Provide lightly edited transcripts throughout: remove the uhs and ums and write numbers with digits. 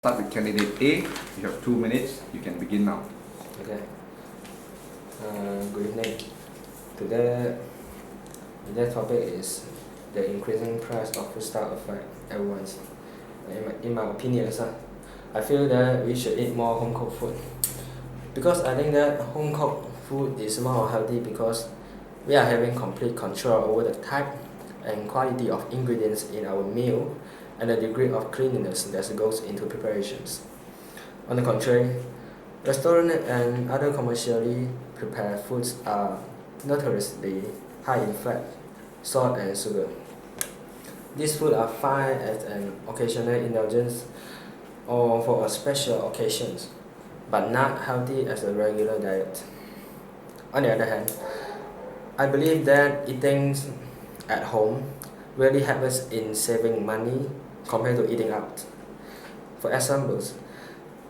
Start with candidate A. You have 2 minutes. You can begin now. Okay. Good evening. Today, the topic is the increasing price of foodstuff affect everyone. In my opinion, I feel that we should eat more home cooked food because I think that home cooked food is more healthy because we are having complete control over the type and quality of ingredients in our meal and the degree of cleanliness that goes into preparations. On the contrary, restaurants and other commercially prepared foods are notoriously high in fat, salt, and sugar. These foods are fine as an occasional indulgence or for a special occasions, but not healthy as a regular diet. On the other hand, I believe that eating at home really helps us in saving money compared to eating out. For examples,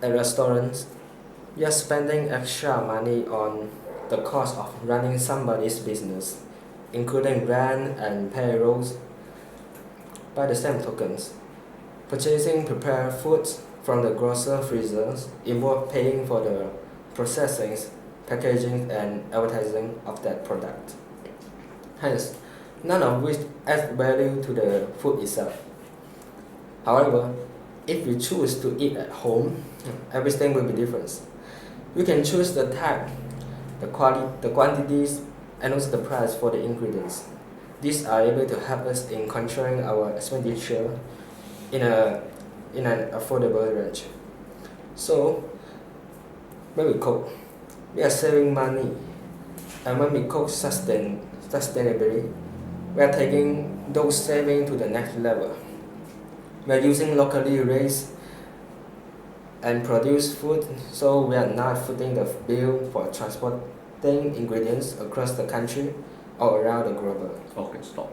at restaurants, we are spending extra money on the cost of running somebody's business, including rent and payrolls. By the same tokens, purchasing prepared foods from the grocer freezers involves paying for the processing, packaging, and advertising of that product. Hence, none of which adds value to the food itself. However, if we choose to eat at home, everything will be different. We can choose the type, the quality, the quantities, and also the price for the ingredients. These are able to help us in controlling our expenditure in an affordable range. So, when we cook, we are saving money, and when we cook sustainably, we are taking those savings to the next level. We are using locally raised and produced food, so we are not footing the bill for transporting ingredients across the country or around the globe. Okay, stop.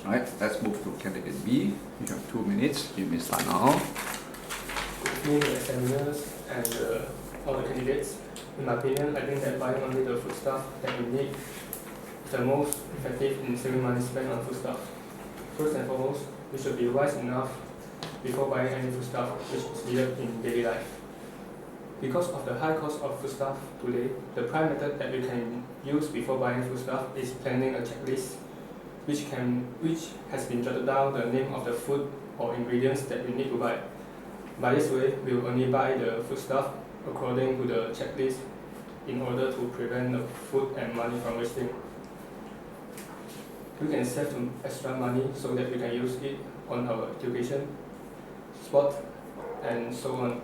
Alright, let's move to candidate B. You have 2 minutes. You may start now. Good evening, examiners and all the candidates. In my opinion, I think that buying only the foodstuff that we need is the most effective in saving money spent on foodstuff. First and foremost, we should be wise enough before buying any foodstuff which is needed in daily life. Because of the high cost of foodstuff today, the prime method that we can use before buying foodstuff is planning a checklist which has been jotted down the name of the food or ingredients that we need to buy. By this way, we will only buy the foodstuff according to the checklist in order to prevent the food and money from wasting. We can save some extra money so that we can use it on our education, sport, and so on.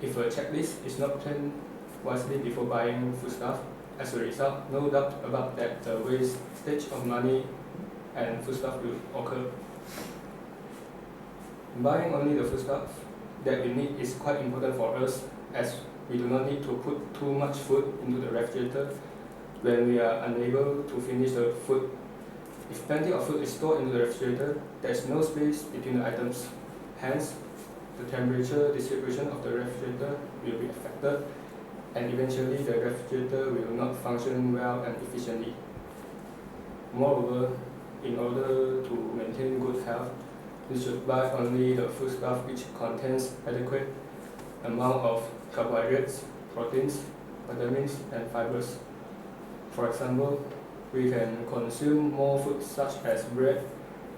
If a checklist is not planned wisely before buying foodstuff, as a result, no doubt about that the wastage of money and foodstuff will occur. Buying only the foodstuff that we need is quite important for us, as we do not need to put too much food into the refrigerator when we are unable to finish the food. If plenty of food is stored in the refrigerator, there is no space between the items. Hence, the temperature distribution of the refrigerator will be affected, and eventually the refrigerator will not function well and efficiently. Moreover, in order to maintain good health, we should buy only the foodstuff which contains adequate amount of carbohydrates, proteins, vitamins, and fibers. For example, we can consume more food such as bread,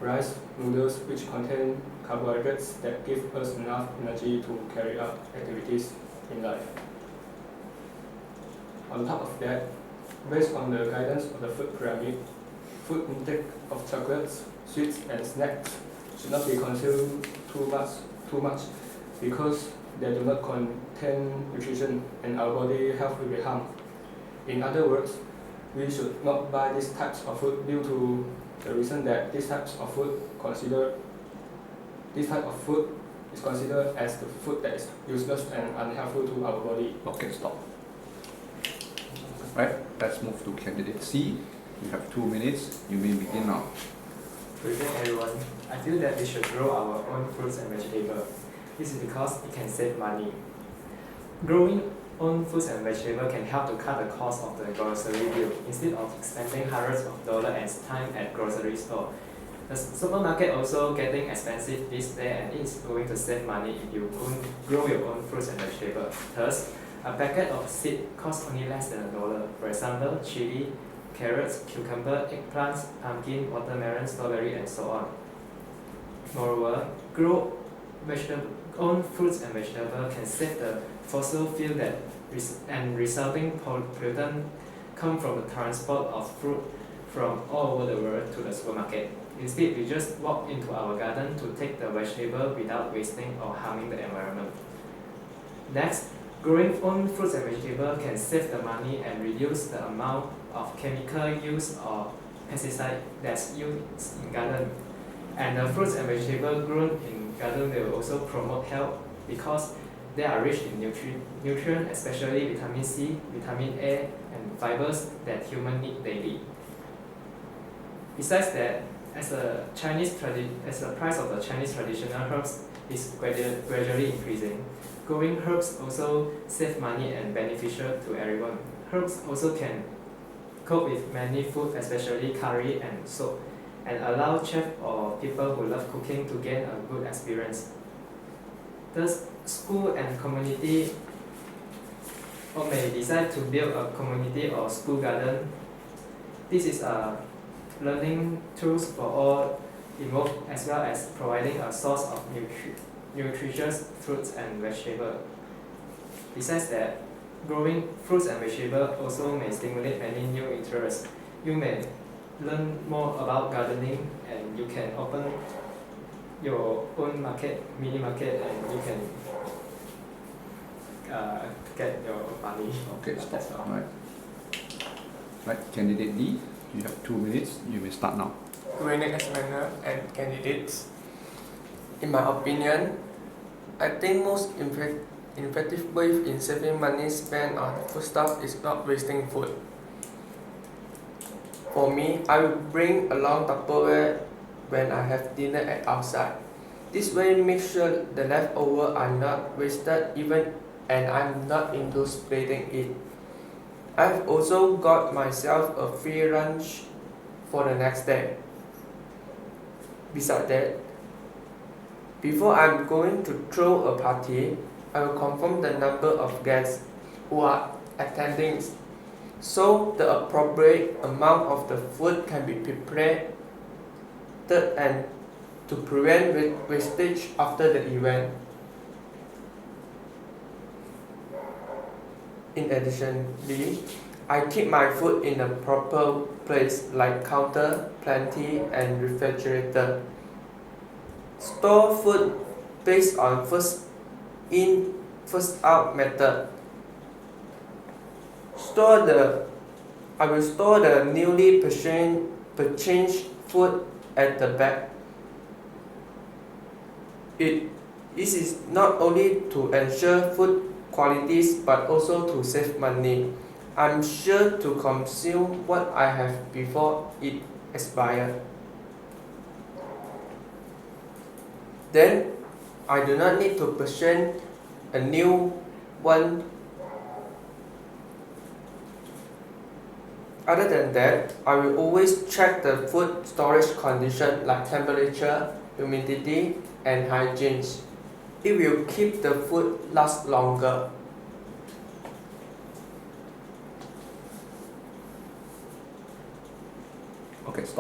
rice, noodles, which contain carbohydrates that give us enough energy to carry out activities in life. On top of that, based on the guidance of the food pyramid, food intake of chocolates, sweets, and snacks should not be consumed too much because they do not contain nutrition and our body health will be harmed. In other words, we should not buy these types of food due to the reason that these type of food is considered as the food that is useless and unhelpful to our body. Okay, stop. Right, let's move to candidate C. You have 2 minutes. You may begin now. Good evening, everyone. I feel that we should grow our own fruits and vegetables. This is because it can save money. Growing own fruits and vegetables can help to cut the cost of the grocery bill instead of spending hundreds of dollars and time at grocery store. The supermarket also getting expensive these days, and it's going to save money if you grow your own fruits and vegetables. Thus, a packet of seed costs only less than $1. For example, chili, carrots, cucumber, eggplants, pumpkin, watermelon, strawberry, and so on. Moreover, grow own fruits and vegetables can save the fossil fuel and resulting pollutant come from the transport of fruit from all over the world to the supermarket. Instead, we just walk into our garden to take the vegetable without wasting or harming the environment. Next, growing own fruits and vegetables can save the money and reduce the amount of chemical use or pesticide that's used in garden. And the fruits and vegetables grown in garden will also promote health because they are rich in nutrients, especially vitamin C, vitamin A, and fibers that humans need daily. Besides that, as the price of the Chinese traditional herbs is gradually increasing, growing herbs also save money and beneficial to everyone. Herbs also can cope with many food, especially curry and soup, and allow chefs or people who love cooking to gain a good experience. Thus, school and community may decide to build a community or school garden. This is a learning tools for all involved, as well as providing a source of nutritious fruits and vegetables. Besides that, growing fruits and vegetables also may stimulate many new interests. You may learn more about gardening, and you can open your own mini market, and you can get your money. Okay, stop. That's all. Right, candidate D, you have 2 minutes. You may start now. Greening examiner and candidates. In my opinion, I think most effective way in saving money spent on foodstuff is not wasting food. For me, I will bring along Tupperware when I have dinner at outside. This way make sure the leftovers are not wasted and I'm not into splitting it. I've also got myself a free lunch for the next day. Besides that, before I'm going to throw a party, I will confirm the number of guests who are attending, so the appropriate amount of the food can be prepared and to prevent wastage after the event. In addition, I keep my food in a proper place like counter, pantry, and refrigerator. Store food based on first in, first out method. I will store the newly purchased food at the back. This is not only to ensure food qualities but also to save money. I'm sure to consume what I have before it expires. Then I do not need to purchase a new one. Other than that, I will always check the food storage condition like temperature, humidity, and hygiene. It will keep the food last longer. Okay, stop.